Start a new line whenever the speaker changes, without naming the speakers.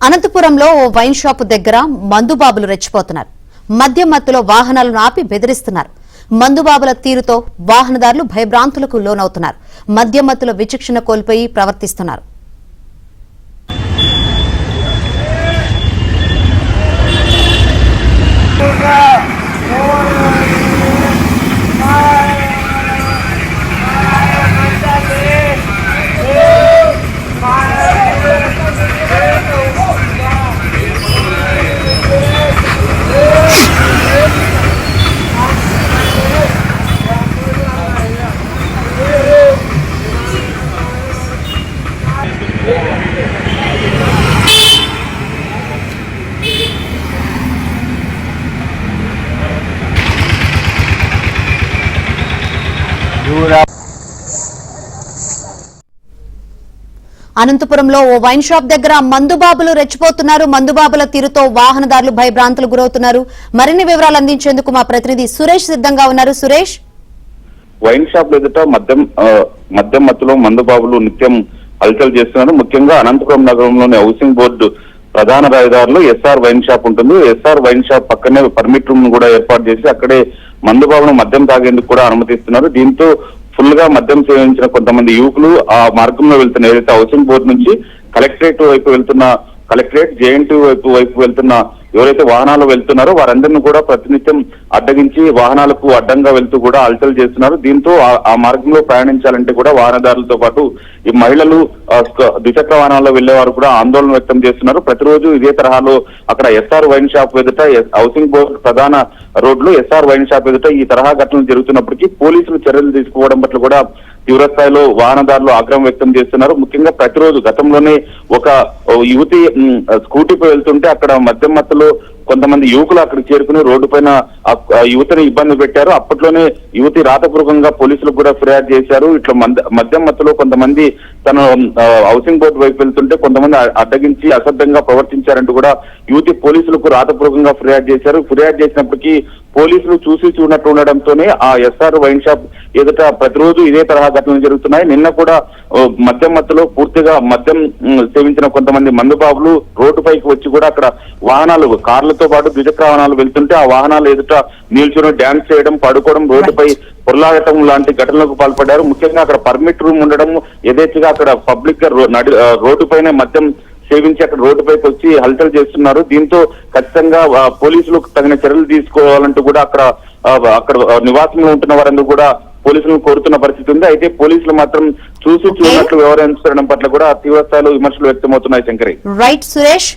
అనంతపురంలో ఓ wine shop దగ్గర మందుబాబులు రెచ్చిపోతున్నారు. మద్యం మత్తులో వాహనాలను ఆపి బెదిరిస్తున్నారు. మందుబాబుల తీరుతో వాహనదారులు భయభ్రాంతులకు లోనవుతున్నారు. మద్యం మత్తులో విచక్షణ కోల్పోయి ప్రవర్తిస్తున్నారు. అనంతపురంలో ఓ వైన్ షాప్ దగ్గర మందుబాబులు రెచ్చిపోతున్నారు. మందుబాబుల తీరుతో వాహనదారులు భయభ్రాంతులు గురవుతున్నారు. మరిన్ని వివరాలు అందించేందుకు మా ప్రతినిధి సురేష్ సిద్ధంగా ఉన్నారు. సురేష్,
వైన్ షాప్ ఎదుట మద్యం మత్తులో మందుబాబులు నిత్యం హల్చల్ చేస్తున్నారు. ముఖ్యంగా అనంతపురం నగరంలోని హౌసింగ్ బోర్డు ప్రధాన రహదారిలో ఎస్ఆర్ వైన్ షాప్ ఉంటుంది. ఎస్ఆర్ వైన్ షాప్ పక్కనే పర్మిట్ రూమ్ కూడా ఏర్పాటు చేసి అక్కడే మందుబాబును మద్యం తాగేందుకు కూడా అనుమతిస్తున్నారు. దీంతో ఫుల్ గా మద్యం సేవించిన కొంతమంది యువకులు ఆ మార్గంలో వెళ్తున్న ఏదైతే హౌసింగ్ బోర్డు నుంచి కలెక్టరేట్ వైపు వెళ్తున్న జేఎన్టీ వైపు వెళ్తున్న ఎవరైతే వాహనాలు వెళ్తున్నారో వారందరినీ కూడా ప్రతినిత్యం అడ్డగించి వాహనాలకు అడ్డంగా వెళ్తూ కూడా అల్చల్ చేస్తున్నారు. దీంతో ఆ మార్గంలో ప్రయాణించాలంటే కూడా వాహనదారులతో పాటు ఈ మహిళలు ద్విచక్ర వాహనాల్లో వెళ్లేవారు కూడా ఆందోళన వ్యక్తం చేస్తున్నారు. ప్రతిరోజు ఇదే తరహాలో అక్కడ ఎస్ఆర్ వైన్ షాప్ ఎదుట హౌసింగ్ బోర్డు ప్రధాన రోడ్లు ఎస్ఆర్ వైన్ షాప్ ఎదుట ఈ తరహా ఘటనలు జరుగుతున్నప్పటికీ పోలీసులు చర్యలు తీసుకోవడం పట్ల కూడా తీవ్రస్థాయిలో వాహనదారులు ఆగ్రహం వ్యక్తం చేస్తున్నారు. ముఖ్యంగా ప్రతిరోజు గతంలోనే ఒక యువతి స్కూటీపై వెళ్తుంటే అక్కడ మద్యం మత్తులో కొంతమంది యువకులు అక్కడికి చేరుకుని రోడ్డు పైన యువతిని ఇబ్బంది పెట్టారు. అప్పట్లోనే యువతి రాతపూర్వకంగా పోలీసులకు కూడా ఫిర్యాదు చేశారు. ఇట్లా మద్యం మత్తులో కొంతమంది తను హౌసింగ్ బోర్డు వైపు వెళ్తుంటే కొంతమంది అడ్డగించి అసభ్యంగా ప్రవర్తించారంటూ కూడా యువతి పోలీసులకు రాతపూర్వకంగా ఫిర్యాదు చేశారు. ఫిర్యాదు చేసినప్పటికీ పోలీసులు చూసి చూడనట్టు ఉండడంతోనే ఆ ఎస్ఆర్ వైన్ షాప్ ఎదుట ప్రతిరోజు ఇదే తరహా ఘటనలు జరుగుతున్నాయి. నిన్న కూడా మద్యం మత్తులో పూర్తిగా మద్యం సేవించిన కొంతమంది మందుబాబులు రోడ్డుపైకి వచ్చి కూడా అక్కడ వాహనాలు కార్లతో పాటు ద్విచక్ర వాహనాలు వెళ్తుంటే ఆ వాహనాలు ఎదుట నిల్చుని డ్యాన్స్ చేయడం, పడుకోవడం, రోడ్డుపై పొర్లాడటం లాంటి ఘటనలకు పాల్పడ్డారు. ముఖ్యంగా అక్కడ పర్మిట్ రూమ్ ఉండడం, యథేచ్ఛగా అక్కడ పబ్లిక్ గా రోడ్డుపైనే మద్యం సేవించి అక్కడ రోడ్డుపైకి వచ్చి హల్చల్ చేస్తున్నారు. దీంతో ఖచ్చితంగా పోలీసులు తగిన చర్యలు తీసుకోవాలంటూ కూడా అక్కడ నివాసంలో ఉంటున్న వారందరూ కూడా పోలీసులను కోరుతున్న పరిస్థితి ఉంది. అయితే పోలీసులు మాత్రం చూసి చూసినట్లు వ్యవహరించడం పట్ల కూడా తీవ్ర స్థాయిలో విమర్శలు వ్యక్తమవుతున్నాయి. శంకరి,
రైట్ సురేష్.